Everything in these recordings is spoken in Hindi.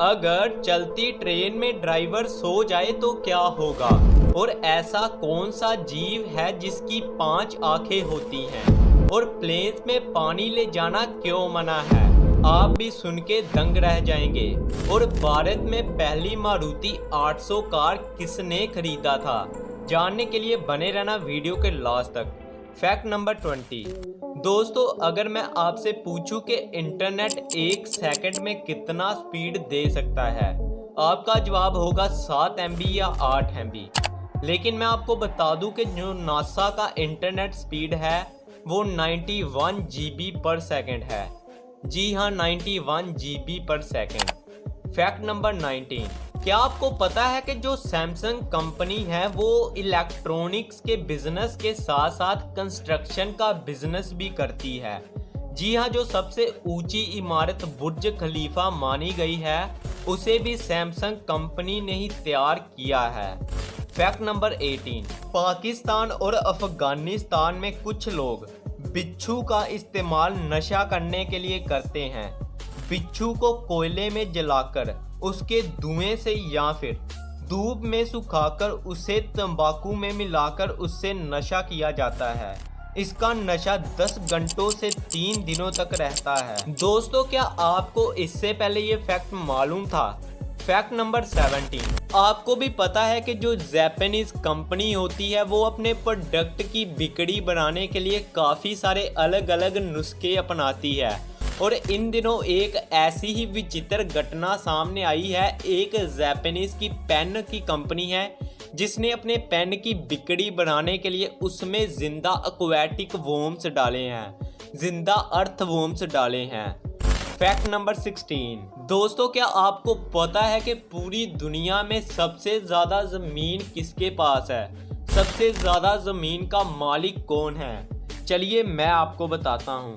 अगर चलती ट्रेन में ड्राइवर सो जाए तो क्या होगा? और ऐसा कौन सा जीव है जिसकी 5 आंखें होती हैं? और प्लेन्स में पानी ले जाना क्यों मना है? आप भी सुन के दंग रह जाएंगे। और भारत में पहली मारुति 800 कार किसने खरीदा था? जानने के लिए बने रहना वीडियो के लास्ट तक। Fact number 20। दोस्तों, अगर मैं आपसे पूछूं कि इंटरनेट 1 सेकंड में कितना स्पीड दे सकता है, आपका जवाब होगा 7 MB या 8 MB। लेकिन मैं आपको बता दूं कि जो नासा का इंटरनेट स्पीड है वो 91 GB पर सेकंड है। जी हाँ, 91 GB पर सेकंड। Fact number 19। क्या आपको पता है कि जो सैमसंग कंपनी है वो इलेक्ट्रॉनिक्स के बिजनेस के साथ साथ कंस्ट्रक्शन का बिजनेस भी करती है? जी हाँ, जो सबसे ऊंची इमारत बुर्ज खलीफा मानी गई है उसे भी सैमसंग कंपनी ने ही तैयार किया है। Fact number 18। पाकिस्तान और अफगानिस्तान में कुछ लोग बिच्छू का इस्तेमाल नशा करने के लिए करते हैं। बिच्छू को कोयले में जलाकर उसके धुएं से या फिर धूप में सुखाकर उसे तंबाकू में मिलाकर उससे नशा किया जाता है। इसका नशा 10 घंटों से 3 दिनों तक रहता है। दोस्तों, क्या आपको इससे पहले ये फैक्ट मालूम था? Fact number 17। आपको भी पता है कि जो जापानीज कंपनी होती है वो अपने प्रोडक्ट की बिक्री बनाने के लिए काफ़ी सारे अलग अलग नुस्खे अपनाती है। और इन दिनों एक ऐसी ही विचित्र घटना सामने आई है। एक जापानीज की पेन की कंपनी है जिसने अपने पेन की बिक्री बनाने के लिए उसमें जिंदा एक्वाटिक वॉर्म्स डाले हैं, जिंदा अर्थ वॉर्म्स डाले हैं। Fact number 16। दोस्तों, क्या आपको पता है कि पूरी दुनिया में सबसे ज़्यादा ज़मीन किसके पास है? सबसे ज़्यादा ज़मीन का मालिक कौन है? चलिए मैं आपको बताता हूँ।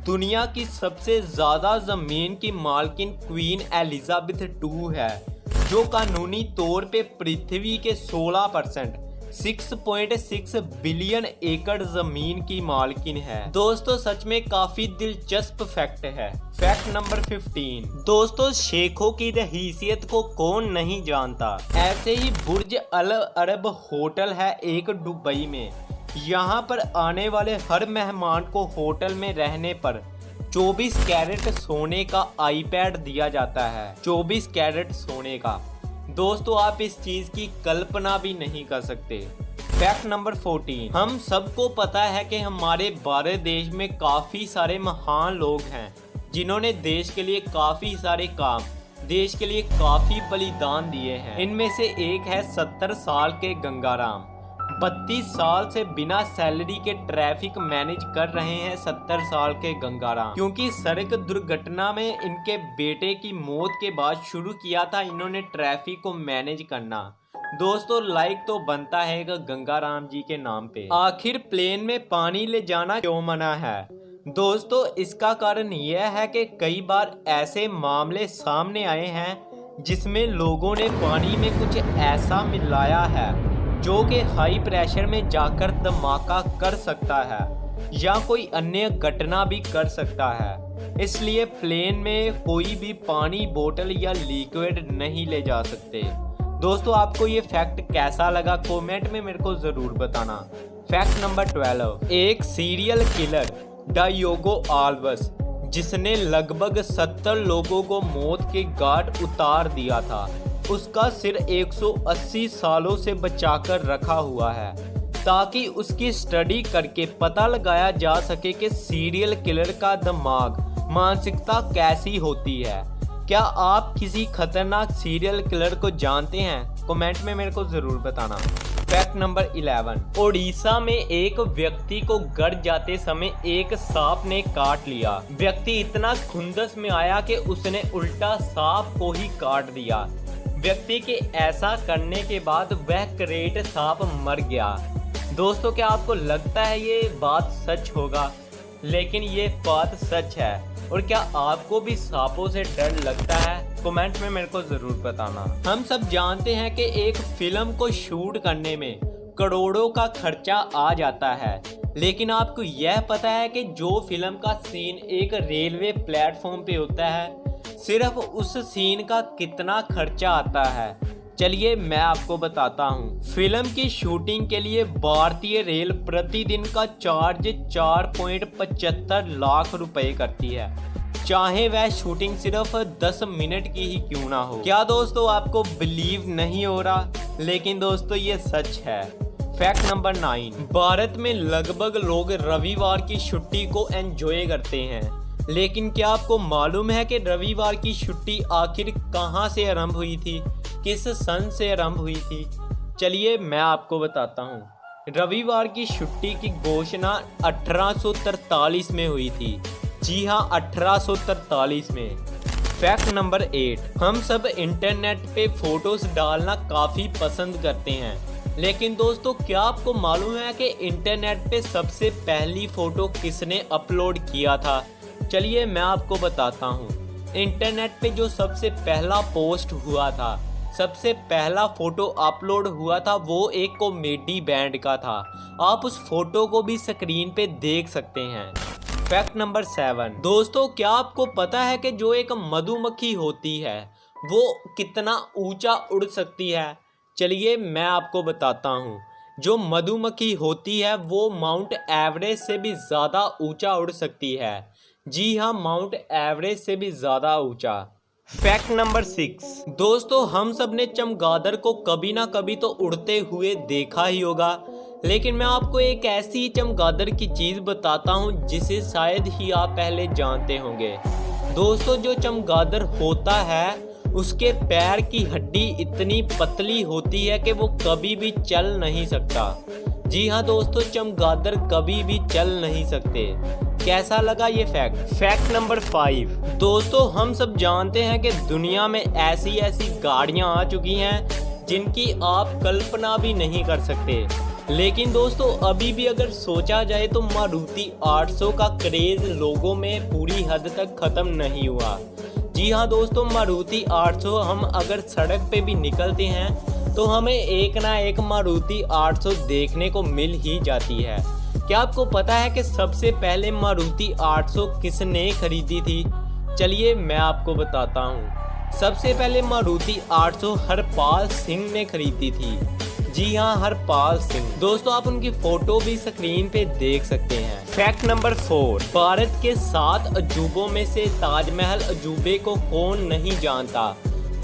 दुनिया की सबसे ज़्यादा ज़मीन की मालकिन क्वीन एलिजाबेथ II है, जो कानूनी तौर पे पृथ्वी के 16% 6.6 बिलियन एकड़ ज़मीन की मालकिन है। दोस्तों, सच में काफ़ी दिलचस्प फैक्ट है। Fact number 15। दोस्तों, शेखों की हैसियत को कौन नहीं जानता? ऐसे ही बुर्ज अल अरब होटल है एक दुबई में। यहाँ पर आने वाले हर मेहमान को होटल में रहने पर 24 कैरेट सोने का आईपैड दिया जाता है। 24 कैरेट सोने का। दोस्तों, आप इस चीज़ की कल्पना भी नहीं कर सकते। Fact number 14। हम सबको पता है कि हमारे भारत देश में काफ़ी सारे महान लोग हैं जिन्होंने देश के लिए काफ़ी सारे काम, देश के लिए काफ़ी बलिदान दिए हैं। इनमें से एक है 70 साल के गंगाराम। 32 साल से बिना सैलरी के ट्रैफिक मैनेज कर रहे हैं 70 साल के गंगाराम। क्योंकि सड़क दुर्घटना में इनके बेटे की मौत के बाद शुरू किया था इन्होंने ट्रैफिक को मैनेज करना। दोस्तों, लाइक तो बनता है गंगाराम जी के नाम पे। आखिर प्लेन में पानी ले जाना क्यों मना है? दोस्तों, इसका कारण यह है कि कई बार ऐसे मामले सामने आए हैं जिसमें लोगों ने पानी में कुछ ऐसा मिलाया है जो कि हाई प्रेशर में जाकर धमाका कर सकता है या कोई अन्य घटना भी कर सकता है। इसलिए प्लेन में कोई भी पानी बोतल या लिक्विड नहीं ले जा सकते। दोस्तों, आपको ये फैक्ट कैसा लगा कमेंट में मेरे को ज़रूर बताना। Fact number 12। एक सीरियल किलर डायोगो आल्वस, जिसने लगभग 70 लोगों को मौत के घाट उतार दिया था, उसका सिर 180 सालों से बचाकर रखा हुआ है ताकि उसकी स्टडी करके पता लगाया जा सके कि सीरियल किलर का दिमाग, मानसिकता कैसी होती है। क्या आप किसी खतरनाक सीरियल किलर को जानते हैं? कमेंट में मेरे को ज़रूर बताना। Fact number 11। ओडिशा में एक व्यक्ति को घर जाते समय एक सांप ने काट लिया। व्यक्ति इतना खुंदस में आया कि उसने उल्टा सांप को ही काट दिया। व्यक्ति के ऐसा करने के बाद वह करेट सांप मर गया। दोस्तों, क्या आपको लगता है ये बात सच होगा? लेकिन ये बात सच है। और क्या आपको भी सांपों से डर लगता है? कमेंट में मेरे को ज़रूर बताना। हम सब जानते हैं कि एक फिल्म को शूट करने में करोड़ों का खर्चा आ जाता है, लेकिन आपको यह पता है कि जो फिल्म का सीन एक रेलवे प्लेटफॉर्म पे होता है, सिर्फ उस सीन का कितना खर्चा आता है, चलिए मैं आपको बताता हूँ। फिल्म की शूटिंग के लिए भारतीय रेल प्रतिदिन का चार्ज 4.75 लाख रुपए करती है, चाहे वह शूटिंग सिर्फ 10 मिनट की ही क्यों ना हो। क्या दोस्तों आपको बिलीव नहीं हो रहा? लेकिन दोस्तों ये सच है। फैक्ट नंबर 9, भारत में लगभग लोग रविवार की छुट्टी को एंजॉय करते हैं, लेकिन क्या आपको मालूम है कि रविवार की छुट्टी आखिर कहां से आरंभ हुई थी, किस सन से आरंभ हुई थी? चलिए मैं आपको बताता हूं। रविवार की छुट्टी की घोषणा 1843 में हुई थी। जी हां, 1843 में। फैक्ट नंबर 8, हम सब इंटरनेट पे फोटोज डालना काफ़ी पसंद करते हैं, लेकिन दोस्तों क्या आपको मालूम है कि इंटरनेट पे सबसे पहली फ़ोटो किसने अपलोड किया था? चलिए मैं आपको बताता हूँ। इंटरनेट पे जो सबसे पहला पोस्ट हुआ था, सबसे पहला फ़ोटो अपलोड हुआ था, वो एक कॉमेडी बैंड का था। आप उस फोटो को भी स्क्रीन पे देख सकते हैं। फैक्ट नंबर 7, दोस्तों क्या आपको पता है कि जो एक मधुमक्खी होती है वो कितना ऊंचा उड़ सकती है? चलिए मैं आपको बताता हूँ। जो मधुमक्खी होती है वो माउंट एवरेस्ट से भी ज़्यादा ऊंचा उड़ सकती है। जी हाँ, माउंट एवरेस्ट से भी ज़्यादा ऊंचा। फैक्ट नंबर 6, दोस्तों हम सब ने चमगादड़ को कभी ना कभी तो उड़ते हुए देखा ही होगा, लेकिन मैं आपको एक ऐसी चमगादड़ की चीज़ बताता हूँ जिसे शायद ही आप पहले जानते होंगे। दोस्तों जो चमगादड़ होता है उसके पैर की हड्डी इतनी पतली होती है कि वो कभी भी चल नहीं सकता। जी हाँ दोस्तों, चमगादड़ कभी भी चल नहीं सकते। कैसा लगा ये फैक्ट? फैक्ट नंबर 5, दोस्तों हम सब जानते हैं कि दुनिया में ऐसी ऐसी गाड़ियां आ चुकी हैं जिनकी आप कल्पना भी नहीं कर सकते, लेकिन दोस्तों अभी भी अगर सोचा जाए तो मारुति 800 का क्रेज़ लोगों में पूरी हद तक ख़त्म नहीं हुआ। जी हाँ दोस्तों, मारुति 800 हम अगर सड़क पे भी निकलते हैं तो हमें एक ना एक मारुति 800 देखने को मिल ही जाती है। क्या आपको पता है कि सबसे पहले मारुति 800 किसने खरीदी थी? चलिए मैं आपको बताता हूँ। सबसे पहले मारुति 800 हरपाल सिंह ने खरीदी थी। जी हाँ, हरपाल सिंह। दोस्तों आप उनकी फोटो भी स्क्रीन पे देख सकते हैं। फैक्ट नंबर 4, भारत के 7 अजूबों में से ताजमहल अजूबे को कौन नहीं जानता?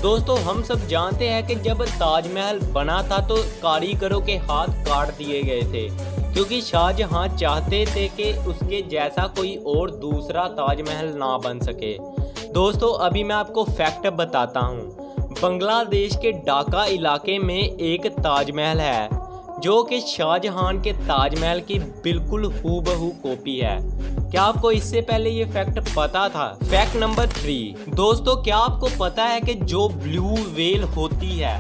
दोस्तों हम सब जानते हैं कि जब ताजमहल बना था तो कारीगरों के हाथ काट दिए गए थे, क्योंकि शाहजहां चाहते थे कि उसके जैसा कोई और दूसरा ताजमहल ना बन सके। दोस्तों अभी मैं आपको फैक्ट बताता हूँ। बांग्लादेश के ढाका इलाके में एक ताजमहल है जो कि शाहजहां के ताजमहल की बिल्कुल हूबहू कॉपी है। क्या आपको इससे पहले ये फैक्ट पता था? फैक्ट नंबर 3, दोस्तों क्या आपको पता है कि जो ब्लू व्हेल होती है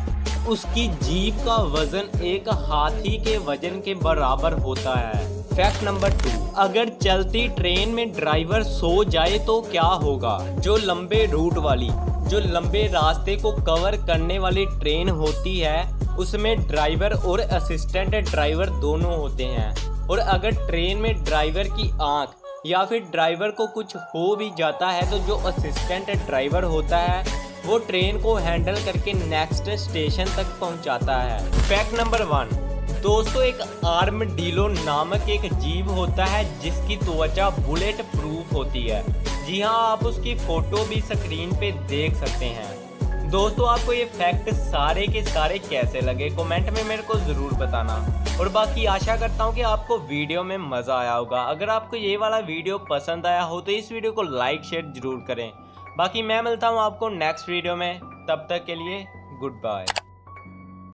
उसकी जीभ का वजन एक हाथी के वजन के बराबर होता है। फैक्ट नंबर 2, अगर चलती ट्रेन में ड्राइवर सो जाए तो क्या होगा? जो लंबे रूट वाली, जो लंबे रास्ते को कवर करने वाली ट्रेन होती है उसमें ड्राइवर और असिस्टेंट ड्राइवर दोनों होते हैं, और अगर ट्रेन में ड्राइवर की आंख या फिर ड्राइवर को कुछ हो भी जाता है तो जो असिस्टेंट ड्राइवर होता है वो ट्रेन को हैंडल करके नेक्स्ट स्टेशन तक पहुंचाता है। फैक्ट नंबर 1, दोस्तों एक आर्मडीलो नामक एक जीव होता है जिसकी त्वचा बुलेट प्रूफ होती है। जी हाँ, आप उसकी फोटो भी स्क्रीन पे देख सकते हैं। दोस्तों आपको ये फैक्ट सारे के सारे कैसे लगे कमेंट में मेरे को ज़रूर बताना, और बाकी आशा करता हूँ कि आपको वीडियो में मज़ा आया होगा। अगर आपको ये वाला वीडियो पसंद आया हो तो इस वीडियो को लाइक शेयर ज़रूर करें। बाकी मैं मिलता हूँ आपको नेक्स्ट वीडियो में, तब तक के लिए गुड बाय।